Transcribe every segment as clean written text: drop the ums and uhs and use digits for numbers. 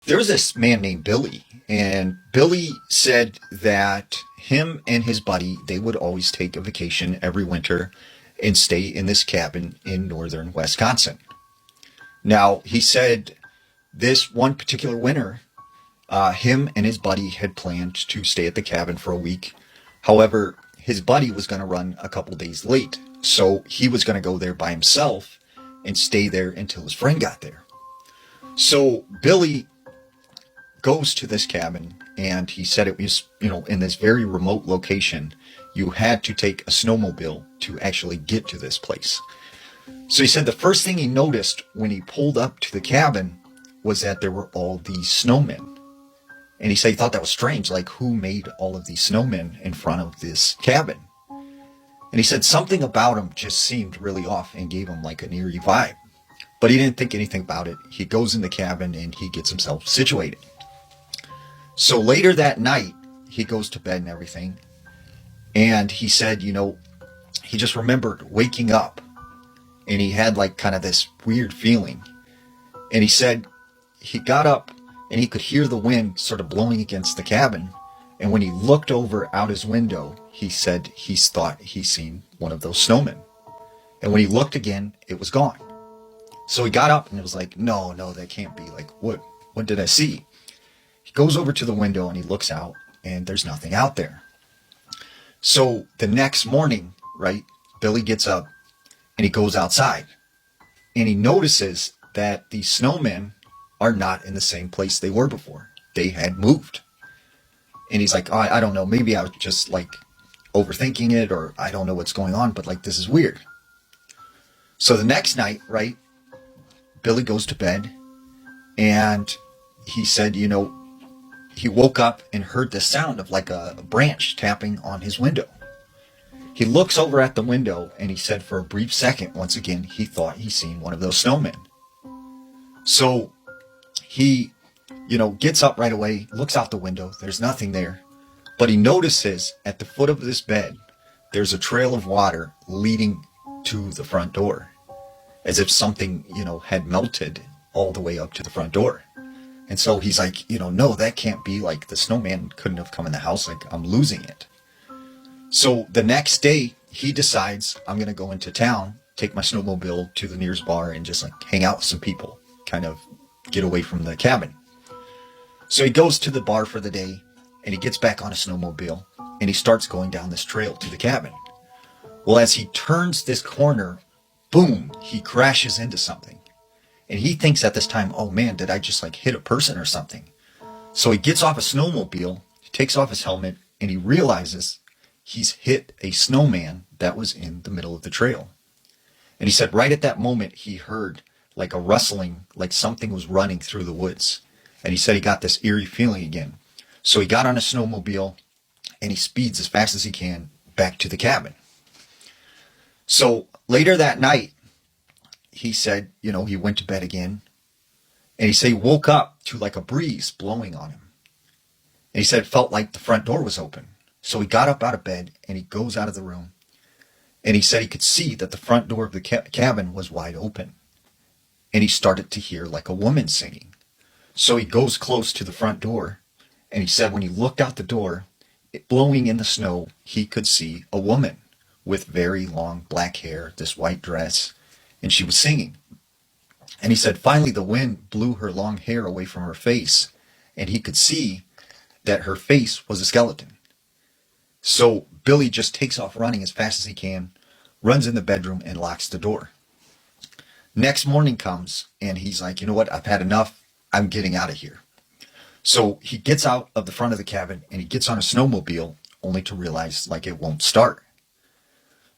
There was this man named Billy, and Billy said that him and his buddy, they would always take a vacation every winter and stay in this cabin in northern Wisconsin. Now, he said this one particular winter, him and his buddy had planned to stay at the cabin for a week. However, his buddy was going to run a couple days late, so he was going to go there by himself and stay there until his friend got there. So Billy goes to this cabin, and he said it was, in this very remote location. You had to take a snowmobile to actually get to this place. So he said the first thing he noticed when he pulled up to the cabin was that there were all these snowmen. And he said he thought that was strange, like who made all of these snowmen in front of this cabin? And he said something about him just seemed really off and gave him like an eerie vibe. But he didn't think anything about it. He goes in the cabin and he gets himself situated. So later that night, he goes to bed and everything. And he said, he just remembered waking up and he had like kind of this weird feeling. And he said he got up and he could hear the wind sort of blowing against the cabin. And when he looked over out his window, he said he thought he seen one of those snowmen. And when he looked again, it was gone. So he got up and it was like, no, that can't be. Like, what did I see? He goes over to the window and he looks out and there's nothing out there. So the next morning, right, Billy gets up and he goes outside and he notices that the snowmen are not in the same place they were before. They had moved. And he's like, I don't know, maybe I was just like overthinking it, or I don't know what's going on, but like this is weird. So the next night, right, Billy goes to bed and he said, he woke up and heard the sound of like a branch tapping on his window. He looks over at the window and he said for a brief second, once again, he thought he seen one of those snowmen. So he, gets up right away, looks out the window. There's nothing there. But he notices at the foot of this bed, there's a trail of water leading to the front door. As if something, had melted all the way up to the front door. And so he's like, no, that can't be. Like, the snowman couldn't have come in the house. Like, I'm losing it. So the next day, he decides, I'm going to go into town, take my snowmobile to the nearest bar and just like hang out with some people, kind of get away from the cabin. So he goes to the bar for the day and he gets back on a snowmobile and he starts going down this trail to the cabin. Well, as he turns this corner, boom, he crashes into something. And he thinks at this time, oh man, did I just like hit a person or something? So he gets off a snowmobile, he takes off his helmet, and he realizes he's hit a snowman that was in the middle of the trail. And he said right at that moment, he heard like a rustling, like something was running through the woods. And he said he got this eerie feeling again. So he got on a snowmobile and he speeds as fast as he can back to the cabin. So later that night, he said, he went to bed again. And he said he woke up to like a breeze blowing on him. And he said it felt like the front door was open. So he got up out of bed and he goes out of the room. And he said he could see that the front door of the cabin was wide open. And he started to hear like a woman singing. So he goes close to the front door. And he said when he looked out the door, blowing in the snow, he could see a woman with very long black hair, this white dress. And she was singing. And he said finally the wind blew her long hair away from her face. And he could see that her face was a skeleton. So Billy just takes off running as fast as he can, runs in the bedroom and locks the door. Next morning comes and he's like, you know what? I've had enough. I'm getting out of here. So he gets out of the front of the cabin and he gets on a snowmobile only to realize like it won't start.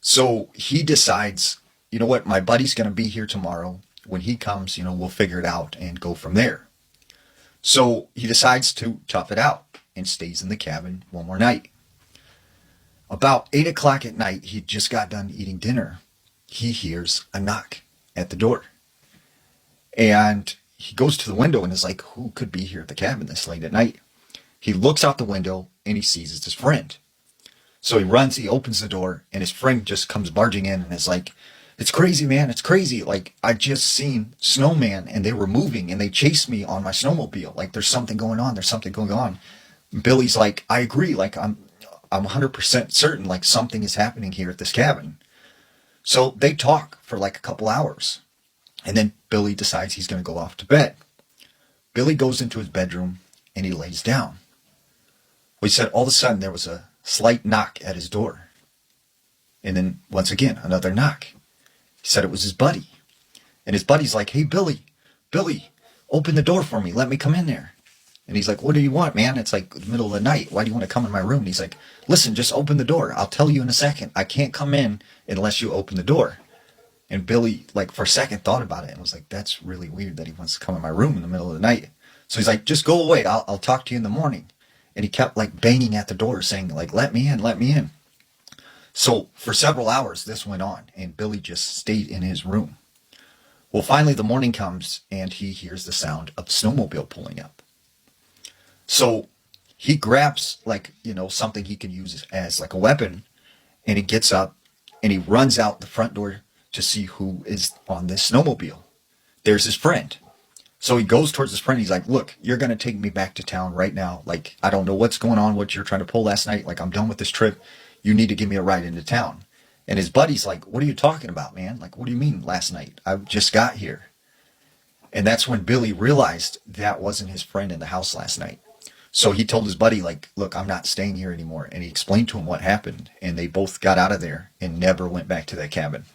So he decides, you know what, my buddy's going to be here tomorrow. When he comes, we'll figure it out and go from there. So he decides to tough it out and stays in the cabin one more night. About 8 o'clock at night, he just got done eating dinner. He hears a knock at the door. And he goes to the window and is like, who could be here at the cabin this late at night? He looks out the window and he sees it's his friend. So he runs, he opens the door, and his friend just comes barging in and is like, It's crazy, man. It's crazy. Like, I just seen snowman and they were moving and they chased me on my snowmobile. Like, there's something going on. There's something going on. Billy's like, I agree. Like, I'm 100% certain, like, something is happening here at this cabin. So they talk for like a couple hours. And then Billy decides he's going to go off to bed. Billy goes into his bedroom and he lays down. Well, he said all of a sudden there was a slight knock at his door. And then once again, another knock. He said it was his buddy. And his buddy's like, hey, Billy, open the door for me. Let me come in there. And he's like, what do you want, man? It's like the middle of the night. Why do you want to come in my room? And he's like, listen, just open the door. I'll tell you in a second. I can't come in unless you open the door. And Billy, like, for a second thought about it and was like, that's really weird that he wants to come in my room in the middle of the night. So he's like, just go away. I'll talk to you in the morning. And he kept, like, banging at the door saying, like, let me in, let me in. So for several hours, this went on, and Billy just stayed in his room. Well, finally the morning comes, and he hears the sound of a snowmobile pulling up. So he grabs, like, something he can use as, like, a weapon, and he gets up, and he runs out the front door to see who is on this snowmobile. There's his friend. So he goes towards his friend. He's like, look, you're going to take me back to town right now. Like, I don't know what's going on, what you're trying to pull last night. Like, I'm done with this trip. You need to give me a ride into town. And his buddy's like, what are you talking about, man? Like, what do you mean last night? I just got here. And that's when Billy realized that wasn't his friend in the house last night. So he told his buddy, like, look, I'm not staying here anymore. And he explained to him what happened. And they both got out of there and never went back to that cabin.